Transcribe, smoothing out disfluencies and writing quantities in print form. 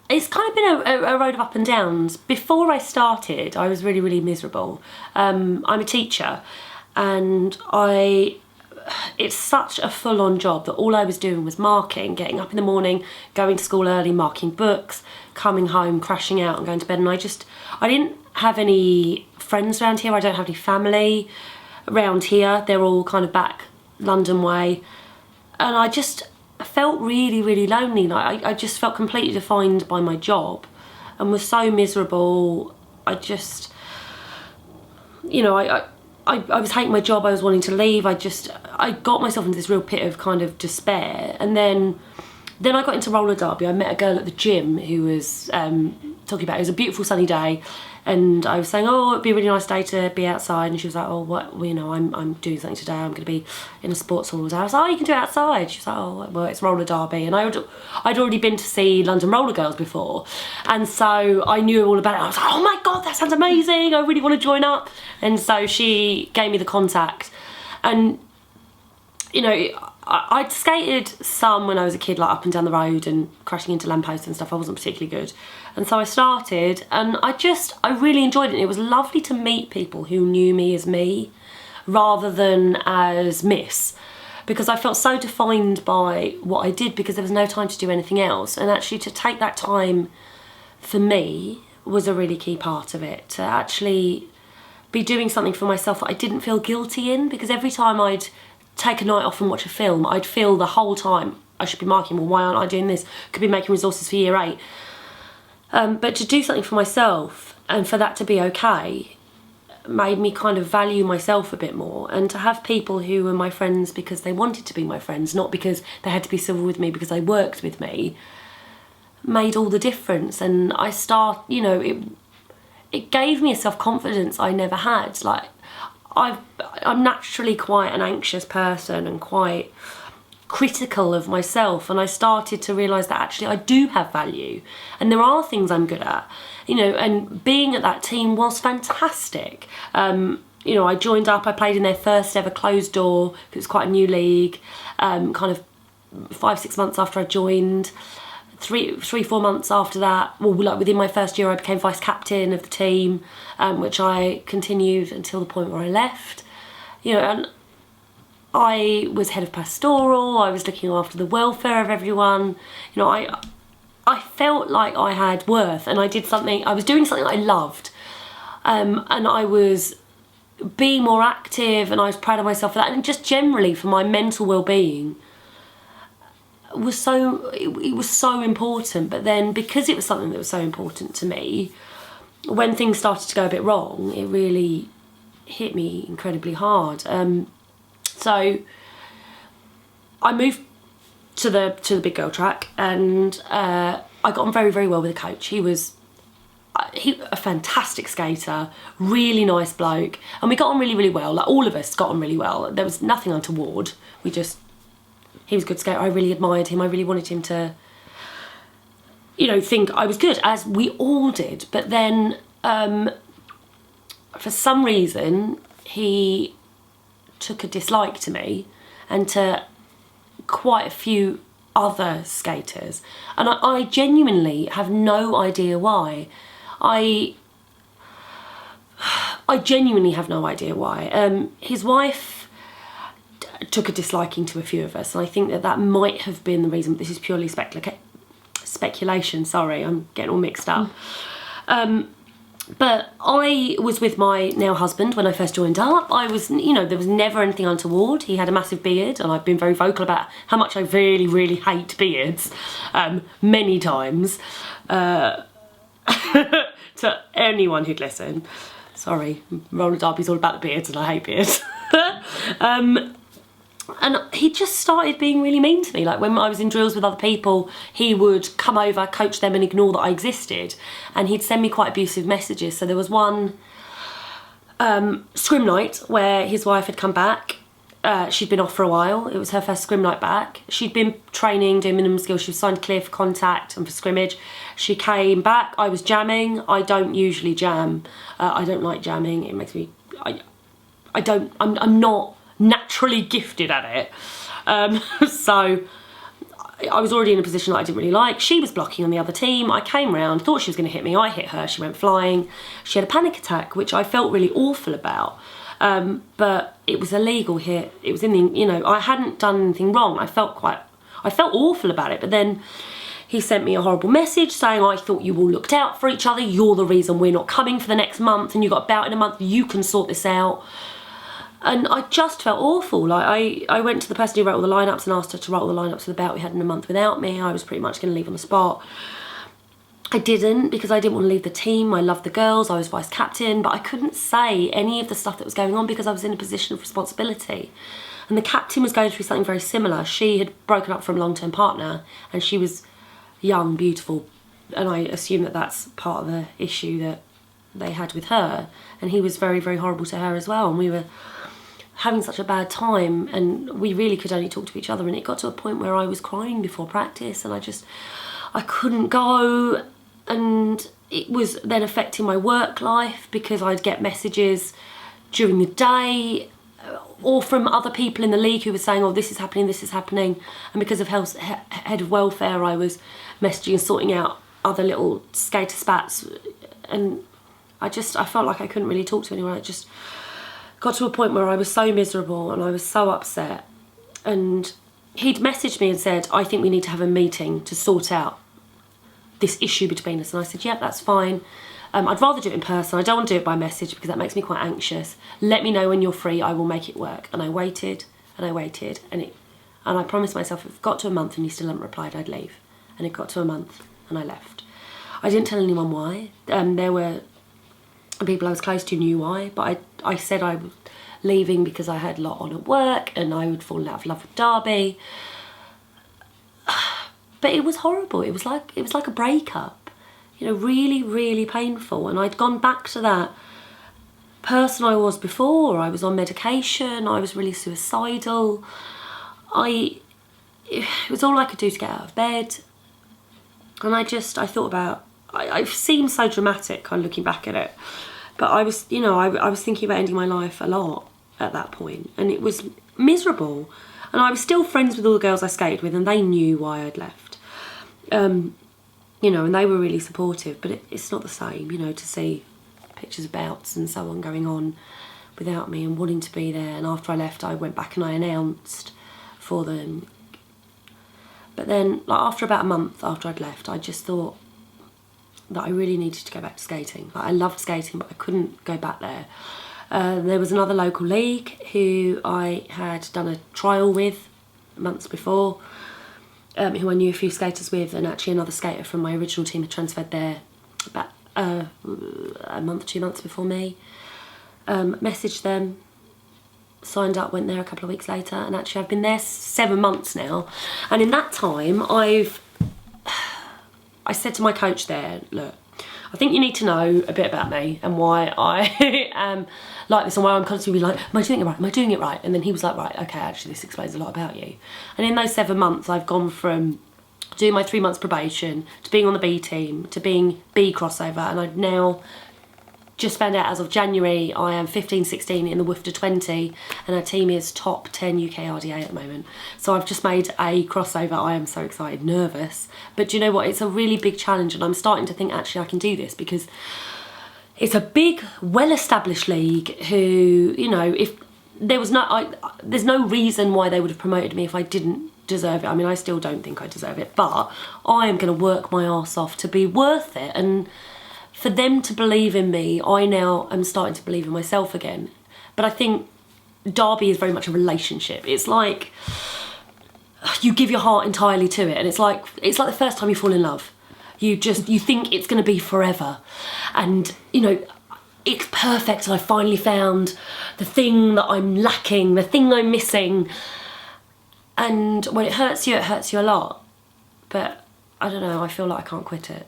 it's kind of been a road of up and downs. Before I started, I was really, really miserable. I'm a teacher, and it's such a full-on job that all I was doing was marking, getting up in the morning, going to school early, marking books, coming home, crashing out and going to bed. And I didn't have any friends around here. I don't have any family around here. They're all kind of back London way. And I just felt really, really lonely. Like I just felt completely defined by my job and was so miserable. I just, you know, I was hating my job. I was wanting to leave. I got myself into this real pit of kind of despair. And then I got into roller derby. I met a girl at the gym who was talking about it. It was a beautiful sunny day, and I was saying, oh, it'd be a really nice day to be outside. And she was like, oh, what? Well, you know, I'm doing something today. I'm going to be in a sports hall all day. I was like, oh, you can do it outside. She was like, oh, well, it's roller derby. And I'd already been to see London Roller Girls before, and so I knew all about it. I was like, oh my God, that sounds amazing. I really want to join up. And so she gave me the contact, and you know, I'd skated some when I was a kid, like up and down the road and crashing into lampposts and stuff. I wasn't particularly good. And so I started, and I really enjoyed it. It was lovely to meet people who knew me as me rather than as Miss, because I felt so defined by what I did because there was no time to do anything else. And actually to take that time for me was a really key part of it, to actually be doing something for myself that I didn't feel guilty in, because every time I'd take a night off and watch a film, I'd feel the whole time I should be marking, well, why aren't I doing this? Could be making resources for year 8. But to do something for myself and for that to be okay made me kind of value myself a bit more, and to have people who were my friends because they wanted to be my friends, not because they had to be civil with me because they worked with me, made all the difference. And you know, it gave me a self-confidence I never had. Like, I'm naturally quite an anxious person and quite critical of myself, and I started to realise that actually I do have value and there are things I'm good at, you know. And being at that team was fantastic. You know, I joined up, I played in their first ever closed door, it was quite a new league, kind of 5-6 months after I joined. 3-4 months after that, well, like within my first year, I became vice captain of the team, which I continued until the point where I left. You know, and I was head of pastoral. I was looking after the welfare of everyone. You know, I felt like I had worth, and I was doing something I loved, and I was being more active, and I was proud of myself for that, and just generally for my mental well-being. It was so important. But then, because it was something that was so important to me, when things started to go a bit wrong, it really hit me incredibly hard. So I moved to the big girl track, and I got on very, very well with the coach. He was a fantastic skater, really nice bloke, and we got on really, really well. Like, all of us got on really well. There was nothing untoward. He was a good skater. I really admired him. I really wanted him to, you know, think I was good, as we all did. But then, for some reason, he took a dislike to me and to quite a few other skaters. And I genuinely have no idea why. I genuinely have no idea why. His wife took a disliking to a few of us, and I think that might have been the reason. But this is purely speculation. Sorry, I'm getting all mixed up. But I was with my now husband when I first joined up. I was, you know, there was never anything untoward. He had a massive beard, and I've been very vocal about how much I really, really hate beards, many times, to anyone who'd listen. Sorry, roller derby's all about the beards, and I hate beards. And he just started being really mean to me. Like, when I was in drills with other people, he would come over, coach them, and ignore that I existed. And he'd send me quite abusive messages. So there was one scrim night where his wife had come back. She'd been off for a while. It was her first scrim night back. She'd been training, doing minimum skills. She was signed clear for contact and for scrimmage. She came back. I was jamming. I don't usually jam. I don't like jamming. It makes me... I'm not naturally gifted at it. So I was already in a position that I didn't really like. She was blocking on the other team. I came round, thought she was going to hit me. I hit her. She went flying. She had a panic attack, which I felt really awful about. But it was a legal hit. It was in the, you know, I hadn't done anything wrong. I felt awful about it. But then he sent me a horrible message saying, I thought you all looked out for each other. You're the reason we're not coming for the next month, and you got a bout in a month. You can sort this out. And I just felt awful. Like I went to the person who wrote all the lineups and asked her to write all the lineups for the bout we had in a month without me. I was pretty much going to leave on the spot. I didn't, because I didn't want to leave the team. I loved the girls. I was vice captain, but I couldn't say any of the stuff that was going on because I was in a position of responsibility. And the captain was going through something very similar. She had broken up from a long-term partner, and she was young, beautiful, and I assume that that's part of the issue that they had with her. And he was very, very horrible to her as well. And we were having such a bad time, and we really could only talk to each other, and it got to a point where I was crying before practice, and I couldn't go, and it was then affecting my work life because I'd get messages during the day or from other people in the league who were saying, oh, this is happening, and because of head of welfare I was messaging and sorting out other little skater spats, and I felt like I couldn't really talk to anyone. I just got to a point where I was so miserable and I was so upset, and he'd messaged me and said, I think we need to have a meeting to sort out this issue between us. And I said, yeah, that's fine. I'd rather do it in person. I don't want to do it by message because that makes me quite anxious. Let me know when you're free, I will make it work. And I waited and I waited, and I promised myself if it got to a month and he still hadn't replied, I'd leave. And it got to a month and I left. I didn't tell anyone why. There were people I was close to knew why, but I said I was leaving because I had a lot on at work and I would fall out of love with Derby. But it was horrible. It was like a breakup, you know, really, really painful. And I'd gone back to that person I was before. I was on medication. I was really suicidal. It was all I could do to get out of bed. And I thought about, I seem so dramatic on looking back at it, but I was, you know, I was thinking about ending my life a lot at that point, and it was miserable. And I was still friends with all the girls I skated with, and they knew why I'd left. You know, and they were really supportive, but it's not the same, you know, to see pictures of bouts and so on going on without me and wanting to be there. And after I left, I went back and I announced for them. But then, like, after about a month after I'd left, I just thought that I really needed to go back to skating. Like, I loved skating, but I couldn't go back there. There was another local league who I had done a trial with months before, who I knew a few skaters with, and actually another skater from my original team had transferred there about a month, 2 months before me. Messaged them, signed up, went there a couple of weeks later, and actually I've been there 7 months now. And in that time, I said to my coach there, look, I think you need to know a bit about me and why I am like this, and why I'm constantly like, am I doing it right? Am I doing it right? And then he was like, right, okay, actually this explains a lot about you. And in those 7 months, I've gone from doing my 3 months probation to being on the B team to being B crossover, and I've now just found out as of January I am 15-16 in the WFDA 20, and our team is top 10 UK RDA at the moment. So I've just made a crossover. I am so excited, nervous. But do you know what? It's a really big challenge, and I'm starting to think actually I can do this, because it's a big, well-established league who, you know, if there was there's no reason why they would have promoted me if I didn't deserve it. I mean, I still don't think I deserve it, but I am going to work my arse off to be worth it. And for them to believe in me, I now am starting to believe in myself again. But I think Derby is very much a relationship. It's like you give your heart entirely to it, and it's like the first time you fall in love. You think it's going to be forever, and you know it's perfect. And I finally found the thing that I'm lacking, the thing I'm missing. And when it hurts you a lot. But I don't know. I feel like I can't quit it.